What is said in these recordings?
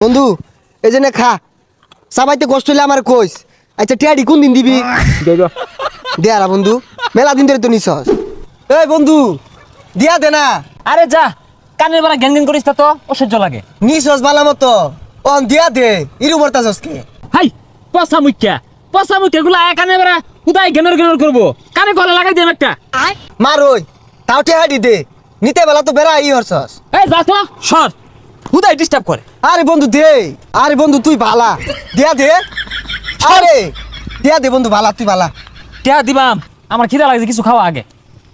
বন্ধু এই যে খা সবাইতে কষ্ট হলে আমার কইস। আচ্ছা টিয়াডি কোন দিন দিবি? দেয়ারা বন্ধু, মেলা দিন ধরে তো নিছস। এই বন্ধু দিয়া দে না। আরে যা, কানের বেলা গ্যান গ্যান করিস তা তো অসহ্য লাগে। নিছস বালা মতো অন দিয়া দে। ইরু বর্তাছস কে? হাই পচা মুখ্যা গুলা কানের বেলা হুদাই গেনর গেনর করবো, কানে গলা লাগাই দেব একটা। মার ওই তাও টিয়াডি দে। নিতে বেলা তো বেড়া ই হরছস। এই যা তো সর, হুদাই ডিস্টার্ব করে। আরে বন্ধু দে। আরে বন্ধু তুই ভালা, দিয়া দে। আরে দিয়া দে বন্ধু, ভালা তুই ভালা। টিয়া দিবাম, আমার খিদা লাগছে, কিছু খাওয়া আগে।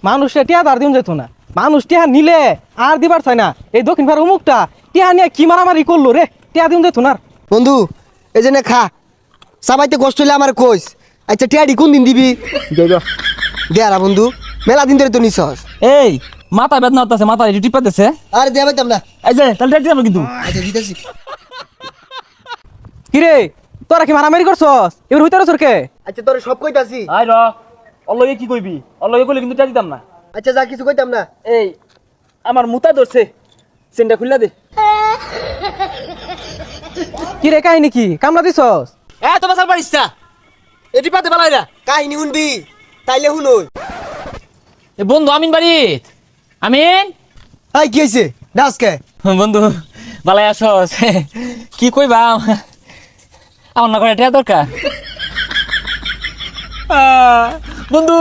মানুষে টিয়া আর দিন যেত না, মানুষ টিয়া নিলে আর দিবার চাই না। এই দক্ষিণ ভারত অমুকটা টিয়া নিয়ে কি মারামারি করলো রে, টিয়া দিন যেত না। বন্ধু এই যে খা সবাইতে কষ্ট হলে আমার কইস। আচ্ছা টিয়াডি কোন দিন দিবি? দেয়ারা বন্ধু, মেলা দিন ধরে তো নিছস। এই মাথা বেদনা হচ্ছে, মাথা টিপা দিছে। আরে দেয়া পাইতাম না। এই যে তাহলে টিয়া দিলাম কিন্তু। আচ্ছা দিতেছি। কিরে তোরা কি মারামারি করছস? এবার হইতে রসর কে? আচ্ছা তোরে সব কইতাছি। আই র অল্লগে কি কইবি, অল্লগে কইলে কিন্তু টিয়া দিতাম না। আচ্ছা যা কিছু কইতাম না। এই আমার মুতা ধরছে, চেনটা খুললা দে। কিরে কাহিনী কি কামলা দিছস? এ তো বাসার পারিস না, এটি পাতে বালাইরা। কাহিনী শুনবি তাইলে শুনই। এ বন্ধু আমিন বাড়িত। আমিন এই কি হইছে ডাস কে? বন্ধু বালাই আসস, কি কইবা আমার না করে টিয়া দরকার। বন্ধু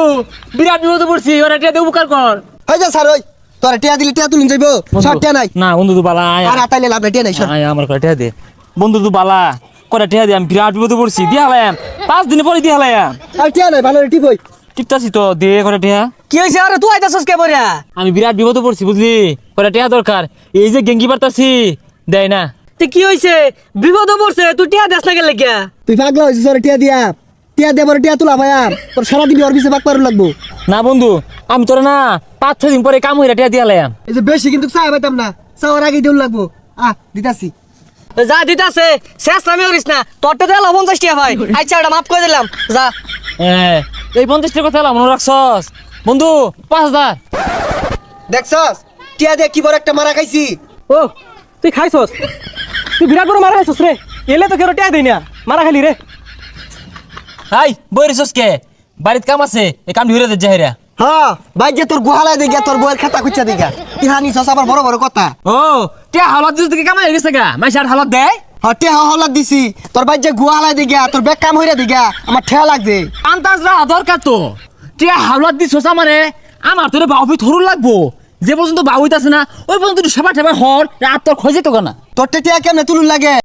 বিরাট বিপদে পড়ছি, ওরা টিয়া দিয়ে উপকার কর। হই যা স্যার ওই তোরে টিয়া দিলে টিয়া তুলুন যাইবো। সব টিয়া নাই। না বন্ধু তো বালা আর আতাইলে লাভ নাই, টিয়া নাই সর। আমার করে টিয়া দে বন্ধু, তো বালা করে টিয়া দে। আমি বিরাট বিপদে পড়ছি, দিয়ে হালাম 5 দিন পরে দিয়ে হালাম। আর টিয়া নাই ভালো টিপ হই। টিপতাছি তো, দে করে টিয়া। কি হইছে? আরে তুই আইতাছস কে বরিয়া? আমি বিরাট বিপদে পড়ছি বুঝলি, করে টিয়া দরকার। এই যে গেঙ্গি পারতাছি দেয় না। তে কি হইছে? বিপদ পড়ছে, তুই টিয়া দেস না গেলে গিয়া? তুই পাগলা হইছিস তোরে টিয়া দিয়া। টিয়া দেবার টিয়া তুলা ভাইয়া তোর সারা দিন ওর পিছে বাক পারু লাগবো। না বন্ধু আমি তোরা না 5-6 দিন পরে কাম হইরা টিয়া দিয়ে হালাম। এই যে বেশি কিন্তু চাই পাইতাম না, চাওয়ার আগে দিউন লাগবো। দিতাছি। যা দিতাছে শেষ নামে করিস না, তোরটা দিলা 50 টিয়া ভাই। আচ্ছা ওটা মাফ করে দিলাম, যা। এই 50 টাকা কথা মনে রাখছস বন্ধু? 5000 দেখছস টিয়া দিয়ে কি বড় একটা মারা খাইছি। ও তুই খাইছস? তুই বিরাট বড় মারা খাইছস রে। এলে তো কেউ টিয়া দেই না, মারা খালি রে। হাই বইরিছস কে? বাড়িত কাম আছে, এই কাম ধরে দে যাইরা। হ্যাঁ ভাই যে তোর গুহালায় দিগা তোর বউয়ের খাতা খুঁজা দিগা। ইহানি সস আবার বড় বড় কথা। ও টিয়া হালত দিস থেকে কামাই গেছে গা, মাইশার হালত দেয়। হ্যাঁ টিয়া হলাদ দিছি তোর ভাই যে গুহালায় দিগা তোর বেক কাম হইরা দিগা আমার ঠেয়া লাগছে। আন্দাজ রাখা দরকার তো। টিয়া হালত দিছস আমারে, আমার তোরে বাউবি থরুর লাগবো। যে পর্যন্ত বাউইতাছে না ওই পর্যন্ত সেবা টেবা হর, আর তোর খোঁজে তো কেনা। তোর টিয়া কেমনে তুলুন লাগে?